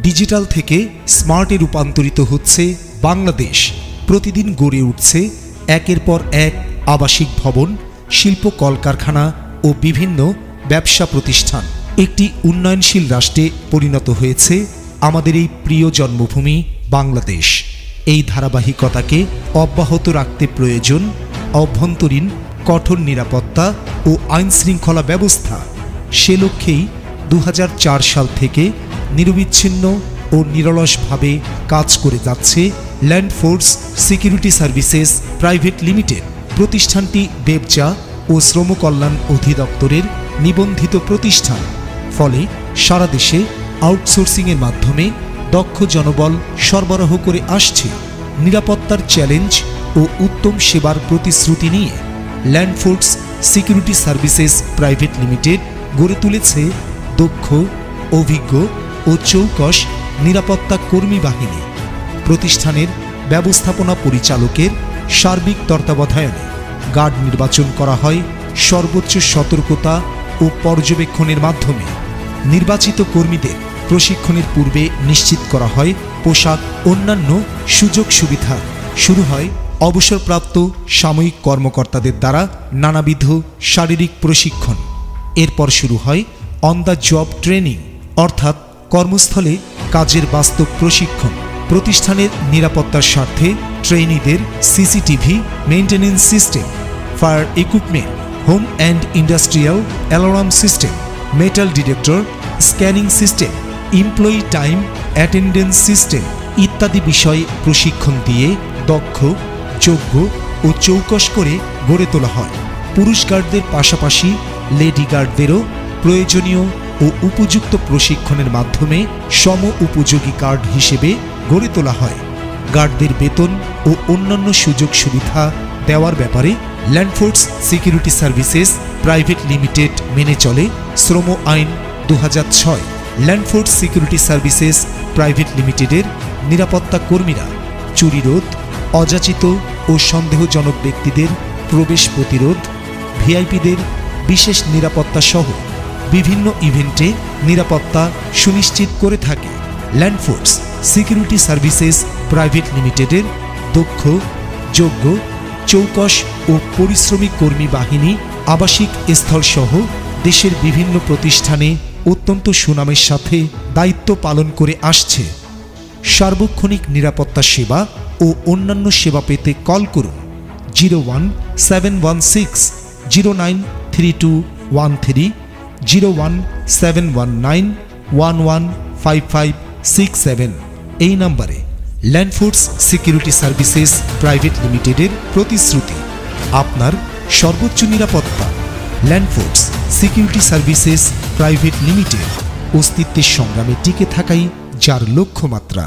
Digital থেকে স্মার্টে রূপান্তরিত হচ্ছে বাংলাদেশ। প্রতিদিন গড়ে উঠছে একের পর এক আবাসিক ভবন, শিল্প কলকারখানা ও বিভিন্ন ব্যবসা প্রতিষ্ঠান। একটি উন্নয়নশীল রাষ্ট্রে পরিণত হয়েছে আমাদের এই প্রিয় জন্মভূমি বাংলাদেশ। এই ধারাবাহিকতাকে অব্যাহত রাখতে প্রয়োজন অভ্যন্তরীণ কঠোর নিরাপত্তা ও আইন শৃঙ্খলা ব্যবস্থা। সে লক্ষ্যেই 2004 সাল থেকে নিরবিচ্ছিন্ন ও নিরলসভাবে কাজ করে যাচ্ছে land force security services private limited. প্রতিষ্ঠানটি ব্যবসা ও শ্রম কল্যাণ অধিদপ্তরের নিবন্ধিত প্রতিষ্ঠান। ফলে সারা দেশে আউটসোর্সিংয়ের মাধ্যমে দক্ষ জনবল সরবরাহ করে আসছে। নিরাপত্তার চ্যালেঞ্জ ও উত্তম সেবার প্রতিশ্রুতি নিয়ে land force security services private limited গড়ে তুলেছে দক্ষ, অভিজ্ঞ ও চৌকস নিরাপত্তা কর্মী বাহিনী। প্রতিষ্ঠানের ব্যবস্থাপনা পরিচালকের সার্বিক তত্ত্বাবধানে গার্ড নির্বাচন করা হয় সর্বোচ্চ সতর্কতা ও পর্যবেক্ষণের মাধ্যমে। নির্বাচিত কর্মীদের প্রশিক্ষণের পূর্বে নিশ্চিত করা হয় পোশাক, অন্যান্য সুযোগ সুবিধা। শুরু হয় অবসরপ্রাপ্ত সাময়িক কর্মকর্তাদের দ্বারা নানাবিধ শারীরিক প্রশিক্ষণ। এরপর শুরু হয় অন দ্য জব ট্রেনিং, অর্থাৎ কর্মস্থলে কাজের বাস্তব প্রশিক্ষণ। প্রতিষ্ঠানের নিরাপত্তার স্বার্থে ট্রেনিদের CCTV maintenance system, fire equipment, home and industrial alarm system, metal detector scanning system, employee time attendance system ইত্যাদি বিষয়ে প্রশিক্ষণ দিয়ে দক্ষ, যোগ্য ও চৌকস করে গড়ে তোলা হয়। পুরুষ গার্ডদের পাশাপাশি লেডি গার্ডদেরও প্রয়োজনীয় ও উপযুক্ত প্রশিক্ষণের মাধ্যমে সম উপযোগী গার্ড হিসেবে গড়ে তোলা হয়। গার্ডদের বেতন ও অন্যান্য সুযোগ সুবিধা দেওয়ার ব্যাপারে land force security services private limited মেনে চলে শ্রম আইন 2006। Land force security services private লিমিটেডের নিরাপত্তা কর্মীরা চুরি রোধ, অযাচিত ও সন্দেহজনক ব্যক্তিদের প্রবেশ প্রতিরোধ, ভিআইপিদের বিশেষ নিরাপত্তা সহ বিভিন্ন ইভেন্টে নিরাপত্তা সুনিশ্চিত করে থাকে। Land force security services private লিমিটেডের দক্ষ, যোগ্য, চৌকস ও পরিশ্রমী কর্মী বাহিনী আবাসিক স্থলসহ দেশের বিভিন্ন প্রতিষ্ঠানে অত্যন্ত সুনামের সাথে দায়িত্ব পালন করে আসছে। সার্বক্ষণিক নিরাপত্তা সেবা ও অন্যান্য সেবা পেতে কল করুন 01716 093213, 01719 115567। এই নম্বরে land force security services private লিমিটেডের প্রতিশ্রুতি আপনার সর্বোচ্চ নিরাপত্তা। Land force security services private limited অস্তিত্বের সংগ্রামে টিকে থাকাই যার লক্ষ্যমাত্রা।